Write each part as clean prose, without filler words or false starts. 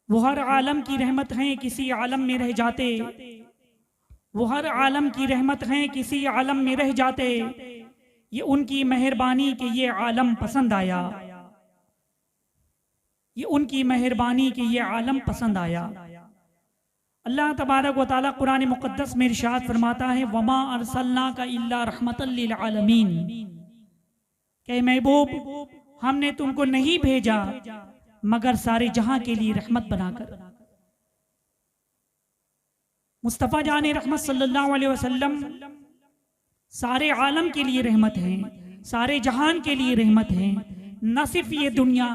वो हर आलम की रहमत हैं किसी आलम में रह जाते, वो हर आलम की रहमत हैं किसी आलम में रह जाते, ये उनकी मेहरबानी कि ये आलम पसंद आया, ये उनकी मेहरबानी कि ये आलम पसंद आया। अल्लाह तबारक व तआला कुरान मुक़द्दस में इरशाद फरमाता है, वमा अरसलनाका इल्ला रहमतल लिल आलमीन, कि महबूब हमने तुमको नहीं भेजा मगर सारे जहां के लिए रहमत बनाकर। मुस्तफ़ा जाने रहमत सल्लल्लाहु अलैहि वसल्लम सारे आलम के लिए रहमत हैं, सारे जहान के लिए रहमत हैं। न सिर्फ ये दुनिया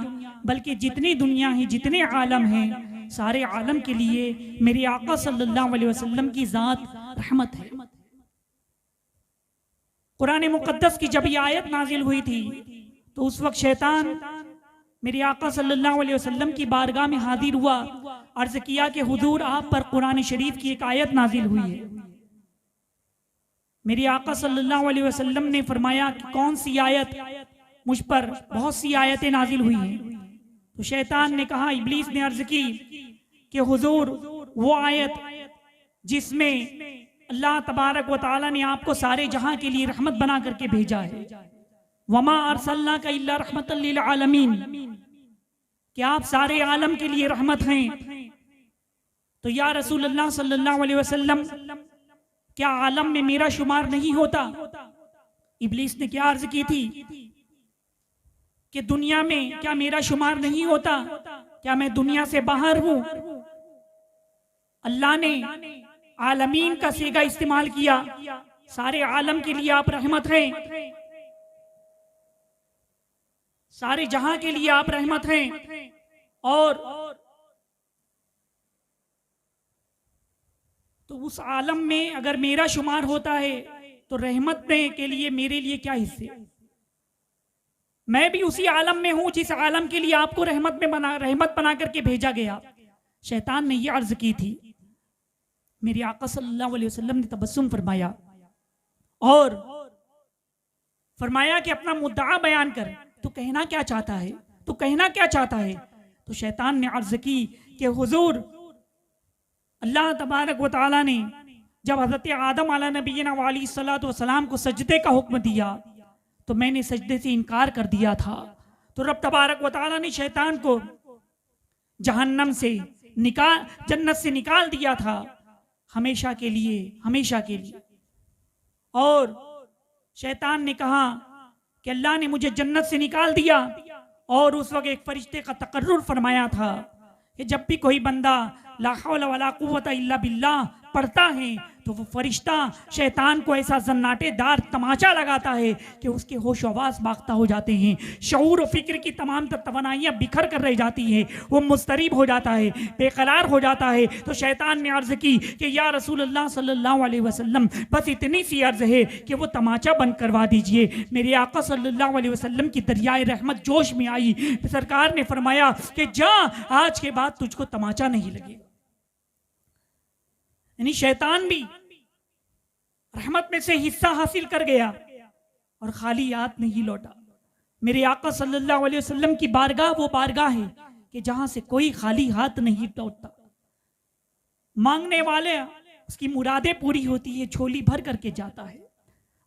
बल्कि जितनी दुनिया है, जितने आलम हैं, सारे आलम के लिए मेरे आका सल्लल्लाहु अलैहि वसल्लम की जात रहमत है। कुरान मुक़द्दस की जब ये आयत नाजिल हुई थी तो उस वक्त शैतान मेरे आका सल्लल्लाहु अलैहि वसल्लम की बारगाह में हाजिर हुआ, अर्ज किया कि हुजूर आप पर कुरान शरीफ की एक आयत नाजिल हुई है। मेरे आका सल्लल्लाहु अलैहि वसल्लम ने फरमाया कि कौन सी आयत? मुझ पर बहुत सी आयतें नाजिल हुई हैं। तो शैतान ने कहा, इब्लीस ने अर्ज की कि हुजूर वो आयत जिसमें अल्लाह तबारक व तआला ने आपको सारे जहां के लिए रहमत बना करके भेजा है, वमा अरसलनाका इल्ला रहमतल लिल आलमीन, कि आप सारे आलम के लिए रहमत हैं। तो या रसूल अल्लाह सल्लल्लाहु अलैहि वसल्लम क्या आलम में मेरा शुमार नहीं होता? इब्लीस ने क्या अर्ज की थी कि दुनिया में क्या मेरा शुमार नहीं होता? क्या मैं दुनिया से बाहर हूं? अल्लाह ने आलमीन का सीगा इस्तेमाल किया, सारे आलम के लिए आप रहमत हैं, सारे जहां के लिए आप रहमत हैं। और तो उस आलम में अगर मेरा शुमार होता है तो रहमत के लिए मेरे लिए क्या हिस्से? मैं भी उसी आलम में हूं जिस आलम के लिए आपको रहमत बना करके भेजा गया। शैतान ने यह अर्ज की थी। मेरे आका सल्लल्लाहु अलैहि वसल्लम ने तबस्सुम फरमाया और फरमाया कि अपना मुद्दा बयान कर, तू कहना क्या चाहता है, तू कहना क्या चाहता है? तो शैतान ने अर्ज की कि हुजूर अल्लाह तबारक व तआला ने जब हजरत आदम अला नबीना व अलैहिस्सलातु वस्सलाम को सजदे का हुक्म दिया तो मैंने सजदे से इनकार कर दिया था। तो रब तबारक व तआला ने शैतान को जहन्नम से जन्नत से निकाल दिया था, हमेशा के लिए, हमेशा के लिए। और शैतान ने कहा कि अल्लाह ने मुझे जन्नत से निकाल दिया। और उस वक्त एक फरिश्ते का तकर्रुर फरमाया था कि जब भी कोई बंदा ला हौला वला कुव्वता इल्ला बिल्लाह पढ़ता है तो वो फरिश्ता शैतान को ऐसा जन्नाटेदार तमाचा लगाता है कि उसके होश आवास बाख्ता हो जाते हैं, शऊर और फिक्र की तमाम तवानाइयाँ बिखर कर रह जाती हैं, वो मुस्तरीब हो जाता है, बेकरार हो जाता है। तो शैतान ने अर्ज की कि या रसूल अल्लाह सल्लल्लाहु अलैहि वसल्लम बस इतनी सी अर्ज है कि वो तमाचा बंद करवा दीजिए। मेरे आका सल्लल्लाहु अलैहि वसल्लम की दरियाए रहमत जोश में आई। सरकार ने फरमाया कि जा, आज के बाद तुझको तमाचा नहीं लगेगा। यानी शैतान भी रहमत में से हिस्सा हासिल कर गया और खाली हाथ नहीं लौटा। मेरे आका सल्लल्लाहु अलैहि वसल्लम की बारगाह वो बारगाह है कि जहां से कोई खाली हाथ नहीं लौटता। मांगने वाले उसकी मुरादें पूरी होती है, झोली भर करके जाता है।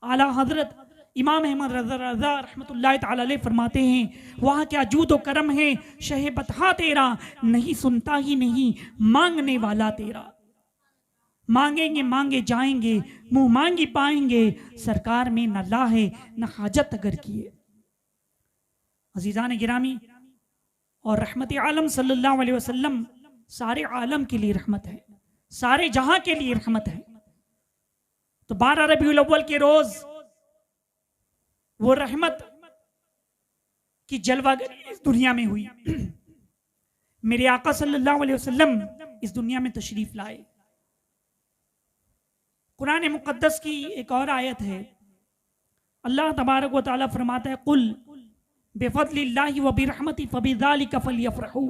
आला हजरत इमाम अहमद रज़ा रहमतुल्लाह तआला अलैह फरमाते हैं, वहाँ क्या जूद व करम है शहे बतहा तेरा, नहीं सुनता ही नहीं मांगने वाला तेरा। मांगेंगे मांगे जाएंगे, मुंह मांगी पाएंगे, सरकार में न लाहे न हाजत अगर किए। अजीजान गिरामी, और रहमत आलम सल्लल्लाहु अलैहि वसल्लम सारे आलम के लिए रहमत है, सारे जहां के लिए रहमत है। तो 12 रबीउल अव्वल के रोज वो रहमत की जलवागरी इस दुनिया में हुई। मेरे आका सल्लल्लाहु अलैहि वसल्लम इस दुनिया में तशरीफ लाए। कुरान मुक़द्दस की एक और आयत है, अल्लाह तबारक व तआला फरमाता है, कुल बिफज़लिल्लाहि व बिरहमति फबिज़ालिका फलयफ़रहू।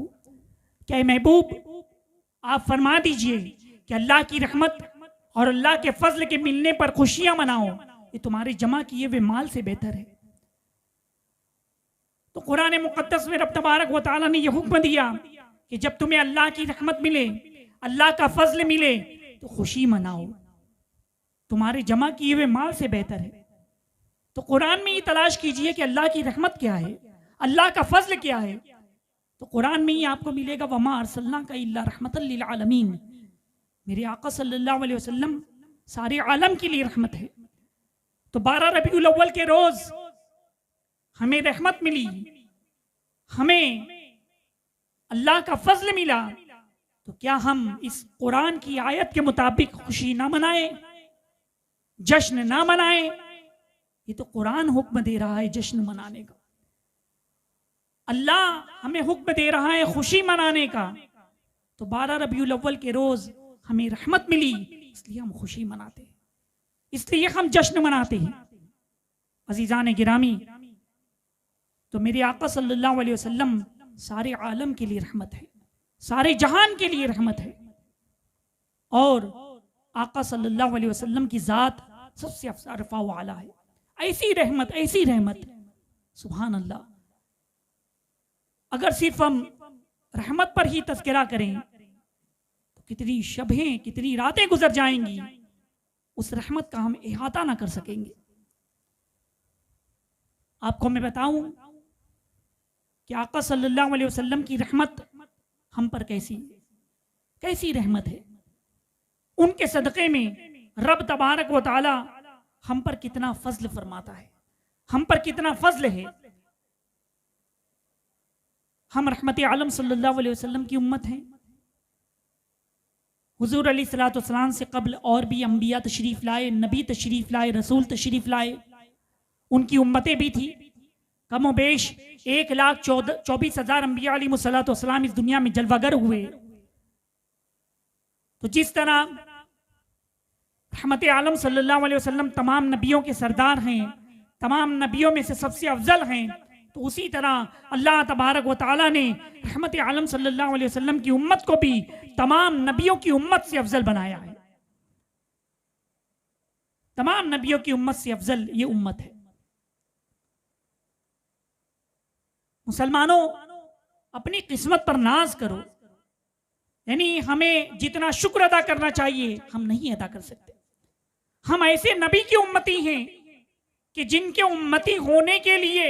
क्या महबूब आप फरमा दीजिए कि अल्लाह की रहमत और अल्लाह के फजल के मिलने पर खुशियां मनाओ, ये तुम्हारे जमा किए हुए माल से बेहतर है। तो कुरान मुक़द्दस में रब तबारक व तआला ने यह हुक्म दिया कि जब तुम्हें अल्लाह की रहमत मिले, अल्लाह का फजल मिले, तो खुशी मनाओ। तुम्हारे जमा किए हुए माल से बेहतर है। तो कुरान में ये तलाश कीजिए कि अल्लाह की रहमत क्या है, अल्लाह का फजल क्या है। तो कुरान में ही आपको मिलेगा, वमा अरसलना का इल्ला रहमतल लिल आलमीन। मेरे आका सल्लल्लाहु अलैहि वसल्लम सारे आलम के लिए रहमत है। तो 12 रबीउल अव्वल के रोज हमें रहमत मिली, हमें अल्लाह का फजल मिला, तो क्या हम इस कुरान की आयत के मुताबिक खुशी ना मनाएं, जश्न ना मनाएं? ये तो कुरान हुक्म दे रहा है जश्न मनाने का। अल्लाह हमें हुक्म दे रहा है खुशी मनाने का। तो 12 रबीउल अव्वल के रोज हमें रहमत मिली, इसलिए हम खुशी मनाते हैं, इसलिए हम जश्न मनाते हैं। अजीजान गिरामी, तो मेरे आका सल्लल्लाहु अलैहि वसल्लम सारे आलम के लिए रहमत है, सारे जहान के लिए रहमत है। और आका सल्लल्लाहु अलैहि वसल्लम की जात सबसे अरफा व आला है। ऐसी रहमत, ऐसी रहमत, सुभान अल्लाह। अगर सिर्फ हम रहमत पर ही तज़किरा करें तो कितनी शबें, कितनी रातें गुजर जाएंगी, उस रहमत का हम इहाता ना कर सकेंगे। आपको मैं बताऊं कि आका सल्लल्लाहु अलैहि वसल्लम की रहमत हम पर कैसी रहमत है। उनके सदक़े में रब तबारक व तआला हम पर कितना फजल फरमाता है, हम पर कितना फजल है। हम रहमत आलम सल्लल्लाहु अलैहि वसल्लम की उम्मत हैं। हुजूर अलैहिस्सलातु वस्सलाम से कबल और भी अंबिया तशरीफ लाए, नबी तशरीफ लाए, रसूल तशरीफ लाए, उनकी उम्मतें भी थी। कमो बेश 1,24,000 अंबिया अलैहिमुस्सलातु वस्सलाम इस दुनिया में जलवागर हुए। तो जिस तरह रहमत आलम सल्लल्लाहु अलैहि वसल्लम तमाम नबियों के सरदार हैं, तमाम नबियों में से सबसे अफजल हैं, तो उसी तरह अल्लाह तबारक व तआला ने रहमत आलम सल्लल्लाहु अलैहि वसल्लम की उम्मत को भी तमाम नबियों की उम्मत से अफजल बनाया है। तमाम नबियों की उम्मत से अफजल ये उम्मत है। मुसलमानों, अपनी किस्मत पर नाज करो। यानी हमें जितना शुक्र अदा करना चाहिए हम नहीं अदा कर सकते। हम ऐसे नबी की उम्मती हैं कि जिनके उम्मती होने के लिए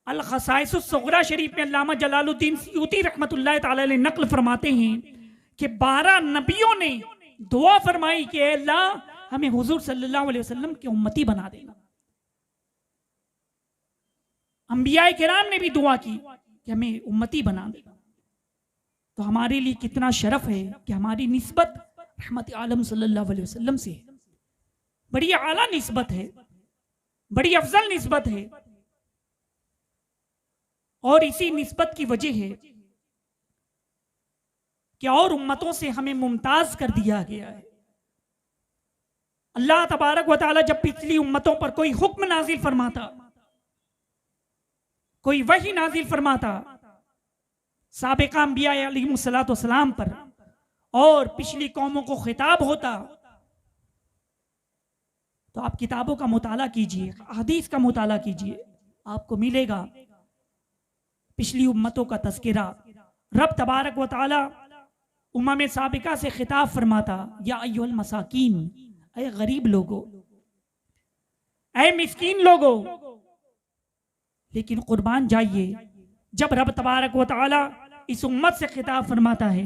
अल खसाइसुस सुगरा शरीफ में अल्लामा जलालुद्दीन सयूती रहमतुल्लाह तआला अलैह नक्ल फरमाते हैं कि 12 नबियों ने दुआ फरमाई कि अल्लाह हमें हुजूर सल्लल्लाहु अलैहि वसल्लम की उम्मती बना देना। अंबियाए किराम ने भी दुआ की कि हमें उम्मती बना देना। तो हमारे लिए कितना शरफ है कि हमारी निस्बत रहमत आलम सल्लल्लाहु अलैहि वसल्लम से है। बड़ी आला निस्बत है, बड़ी अफजल निस्बत है। और इसी निस्बत की वजह है कि और उम्मतों से हमें मुमताज कर दिया गया है। अल्लाह तबारक व तआला जब पिछली उम्मतों पर कोई हुक्म नाजिल फरमाता, कोई वही नाजिल फरमाता साबिका अंबिया अलैहिमुस्सलातु वस्सलाम पर, और पिछली कौमों को खिताब होता, तो आप किताबों का मुताला कीजिए, हदीस का मुताला कीजिए, आपको मिलेगा पिछली उम्मतों का तज़किरा। रब तबारक व तआला उम्म साबिका से खिताब फरमाता, या अय्युहल मसाकीन, ऐ गरीब लोगो, ऐ मिस्कीन लोगो। लेकिन कुर्बान जाइए, जब रब तबारक व तआला इस उम्मत से खिताब फरमाता है,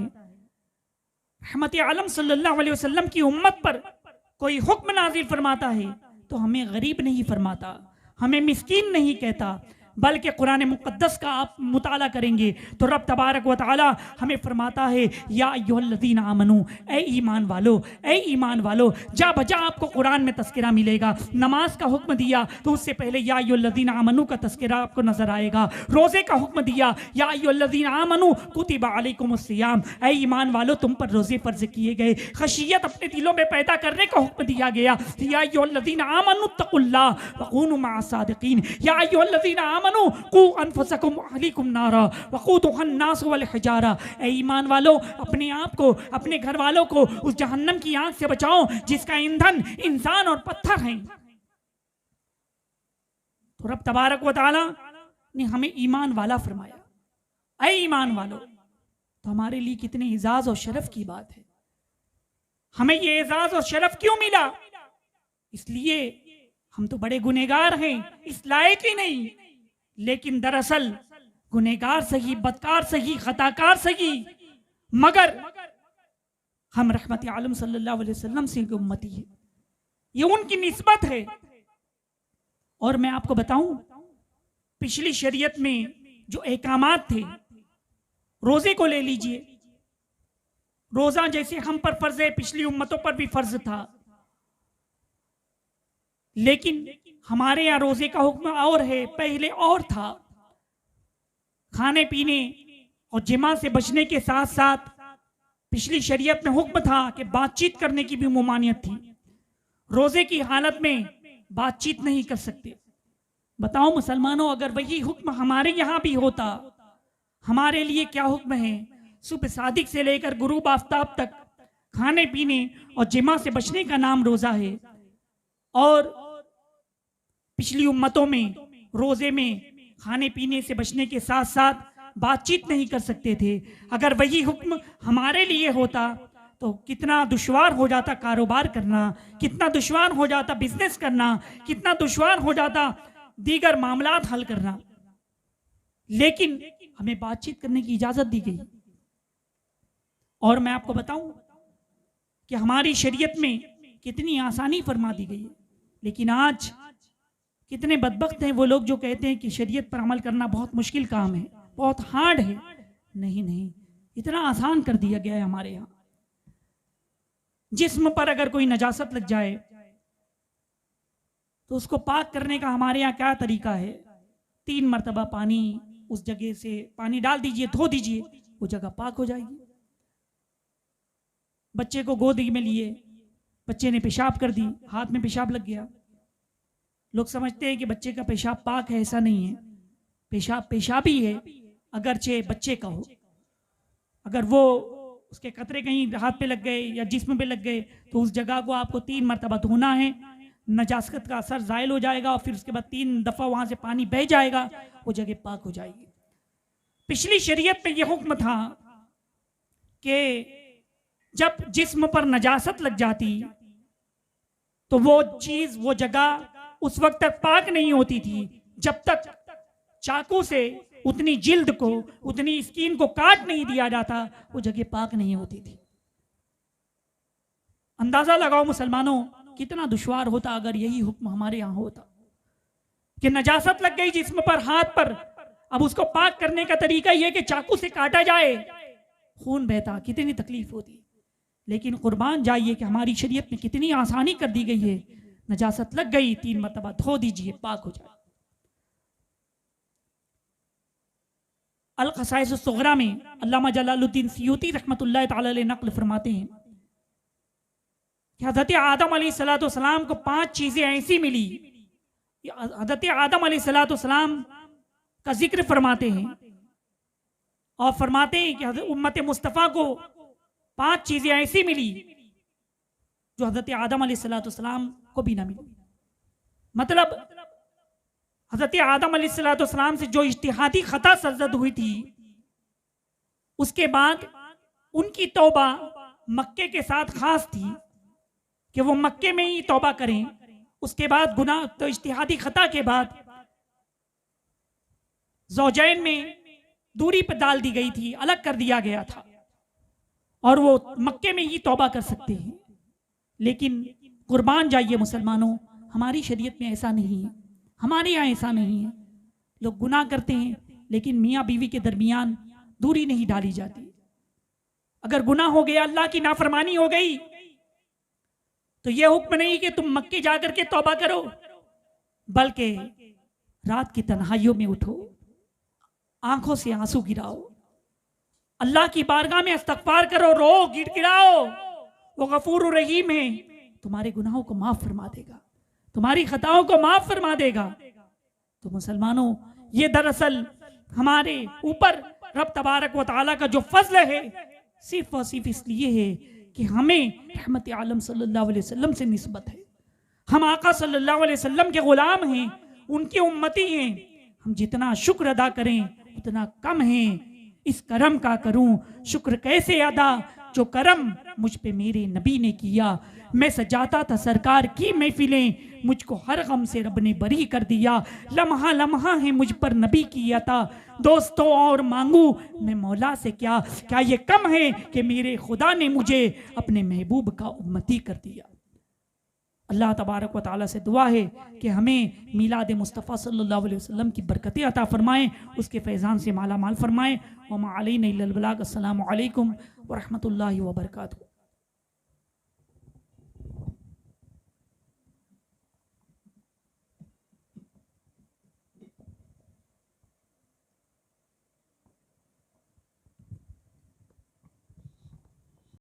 रहमत आलम सल्लल्लाहु अलैहि वसल्लम की उम्मत पर कोई हुक्म नाजिल फरमाता है, तो हमें गरीब नहीं फरमाता, हमें मिस्कीन नहीं कहता, बल्कि कुरान मुक़द्दस का आप मुताला करेंगे तो रब तबारक व तआला हमें फरमाता है, या अय्युहल्लज़ीना आमनू, ऐ ईमान वालो, ऐ ईमान वालो। जा बजा आपको कुरान में तज़किरा मिलेगा। नमाज का हुक्म दिया तो उससे पहले या अय्युहल्लज़ीना आमनू का तज़किरा आपको नजर आएगा। रोज़े का हुक्म दिया, या अय्युहल्लज़ीना आमनू कुतिबा अलैकुमुस्सियाम, ऐ ईमान वालो तुम पर रोज़े फर्ज किए गए। खशियत अपने दिलों में पैदा करने का हुक्म दिया गया, या अय्युहल्लज़ीना आमनू तक़ुल्लाह वकूनू मअस-सादिक़ीन, या अय्युहल्लज़ीना आमनू कू अनफुसकुम अहलीकुम नारा वक़ूदुहा अन्नास वल हिजारा। ऐ ईमान वालों, अपने आप को, अपने घर वालों को उस जहन्नम की आग से बचाओ जिसका ईंधन इंसान और पत्थर हैं। तो रब तबारक व तआला ने हमें ईमान वाला फरमाया। ऐ ईमान वालों, तो हमारे लिए कितने इजाज और शरफ की बात है। हमें ये एजाज और शरफ क्यों मिला? इसलिए हम तो बड़े गुनहगार हैं, इस लायक ही नहीं। लेकिन दरअसल गुनहगार सही, बदकार सही, खताकार सही, मगर हम रहमत आलम सल्लल्लाहु अलैहि वसल्लम से उम्मती है, ये उनकी निस्बत है। और मैं आपको बताऊं, पिछली शरीयत में जो अहकामात थे, रोजे को ले लीजिए, रोजा जैसे हम पर फर्ज है, पिछली उम्मतों पर भी फर्ज था, लेकिन हमारे यहाँ रोजे का हुक्म और है, पहले और था। खाने पीने और जिमा से बचने के साथ साथ पिछली शरीयत में हुक्म था कि बातचीत करने की भी ममानियत थी। रोजे की हालत में बातचीत नहीं कर सकते। बताओ मुसलमानों, अगर वही हुक्म हमारे यहाँ भी होता, हमारे लिए क्या हुक्म है? सुबह सादिक से लेकर गुरूब आफ्ताब तक खाने पीने और जिमा से बचने का नाम रोजा है। और पिछली उम्मतों में रोजे में खाने पीने से बचने के साथ साथ बातचीत नहीं कर सकते थे। अगर वही हुक्म हमारे लिए होता तो कितना दुश्वार हो जाता कारोबार करना, कितना दुश्वार हो जाता बिजनेस करना, कितना दुश्वार हो जाता दीगर मामलात हल करना। लेकिन हमें बातचीत करने की इजाजत दी गई। और मैं आपको बताऊं कि हमारी शरीयत में कितनी आसानी फरमा दी गई है। लेकिन आज कितने बदबख्त हैं वो लोग जो कहते हैं कि शरीयत पर अमल करना बहुत मुश्किल काम है, बहुत हार्ड है। नहीं नहीं, इतना आसान कर दिया गया है हमारे यहाँ। जिस्म पर अगर कोई नजासत लग जाए तो उसको पाक करने का हमारे यहाँ क्या तरीका है? 3 मरतबा पानी उस जगह से पानी डाल दीजिए, धो दीजिए, वो जगह पाक हो जाएगी। बच्चे को गोदी में लिए, बच्चे ने पेशाब कर दी, हाथ में पेशाब लग गया। लोग समझते हैं कि बच्चे का पेशाब पाक है, ऐसा नहीं है। पेशाब पेशाब ही है, अगरचे बच्चे का हो। अगर वो उसके कतरे कहीं हाथ पे लग गए या जिस्म पे लग गए तो उस जगह को आपको 3 मरतबा धोना है। नजासत का असर जायल हो जाएगा और फिर उसके बाद 3 दफा वहां से पानी बह जाएगा, वो जगह पाक हो जाएगी। पिछली शरीयत में यह हुक्म था कि जब जिस्म पर नजासत लग जाती तो वो चीज, वो जगह उस वक्त तक पाक नहीं होती थी जब तक चाकू से उतनी जिल्द को, उतनी स्किन को काट नहीं दिया जाता, वो जगह पाक नहीं होती थी। अंदाजा लगाओ मुसलमानों, कितना दुश्वार होता अगर यही हुक्म हमारे यहाँ होता कि नजासत लग गई जिस्म पर, हाथ पर, अब उसको पाक करने का तरीका यह कि चाकू से काटा जाए, खून बहता, कितनी तकलीफ होती। लेकिन कुर्बान जाइए कि हमारी शरीयत में कितनी आसानी कर दी गई है। नजासत लग गई, 3 मरतबा धो दीजिए, पाक हो जाए। अल-क़साइस सुग़रा में अल्लामा जलालुद्दीन सियूती रहमतुल्लाह तआला अलैह नक़्ल फरमाते हैं कि हज़रत आदम अलैहिस्सलाम को 5 चीजें ऐसी मिली। हज़रत आदम अलैहिस्सलाम का जिक्र फरमाते हैं और फरमाते हैं कि उम्मत मुस्तफ़ा को 5 चीजें ऐसी मिली जो हज़रत आदम अलैहिस्सलाम को भी ना मिली। मतलब हज़रत आदम अलैहिस्सलाम से जो इज्तिहादी खता सरजद हुई थी, उसके बाद उनकी तौबा मक्के के साथ खास थी कि वो मक्के में ही तौबा करें। उसके बाद गुनाह तो इज्तिहादी खता के बाद ज़ौजैन में दूरी पर डाल दी गई थी, अलग कर दिया गया था और वो मक्के में ही तौबा कर सकते हैं। लेकिन कुर्बान जाइए मुसलमानों, हमारी शरीयत में ऐसा नहीं है, हमारे यहाँ ऐसा नहीं है। लोग गुनाह करते हैं लेकिन मियाँ बीवी के दरमियान दूरी नहीं डाली जाती। अगर गुनाह हो गया, अल्लाह की नाफरमानी हो गई, तो यह हुक्म नहीं कि तुम मक्के जाकर के तौबा करो, बल्कि रात की तन्हाइयों में उठो, आंखों से आंसू गिराओ, अल्लाह की बारगाह में इस्तगफार करो, रो, गिड़गिड़ाओ। वो गफूर रहीम है, तुम्हारे गुनाहों को माफ फरमा देगा, तुम्हारी खताओं को माफ फरमा देगा। तो मुसलमानों, ये दरअसल हमारे ऊपर रब तबारक व तआला का जो फजल है, सिर्फ और सिर्फ इसलिए है कि हमें रहमत आलम सल्लल्लाहु अलैहि वसल्लम से निस्बत है। हम आका सल्लल्लाहु अलैहि वसल्लम के गुलाम हैं, उनकी उम्मती हैं। हम जितना शुक्र अदा करें उतना कम है। इस करम का करूं शुक्र कैसे अदा जो करम मुझ पे मेरे नबी ने किया। मैं सजाता था सरकार की महफिलें, मुझको हर गम से रब ने बरी कर दिया। लम्हा लम्हा है मुझ पर नबी की अता, दोस्तों और मांगू मैं मौला से क्या। क्या ये कम है कि मेरे खुदा ने मुझे अपने महबूब का उम्मती कर दिया। अल्लाह तबारक व तआला से दुआ है कि हमें मिलाद मुस्तफ़ा सल्लल्लाहु अलैहि वसल्लम की बरकतें अता फरमाएं, उसके फैज़ान से माला माल फरमाएं। व मा अलैना इल्लल बलाग। अस्सलामु अलैकुम व रहमतुल्लाहि व बरकातुहू।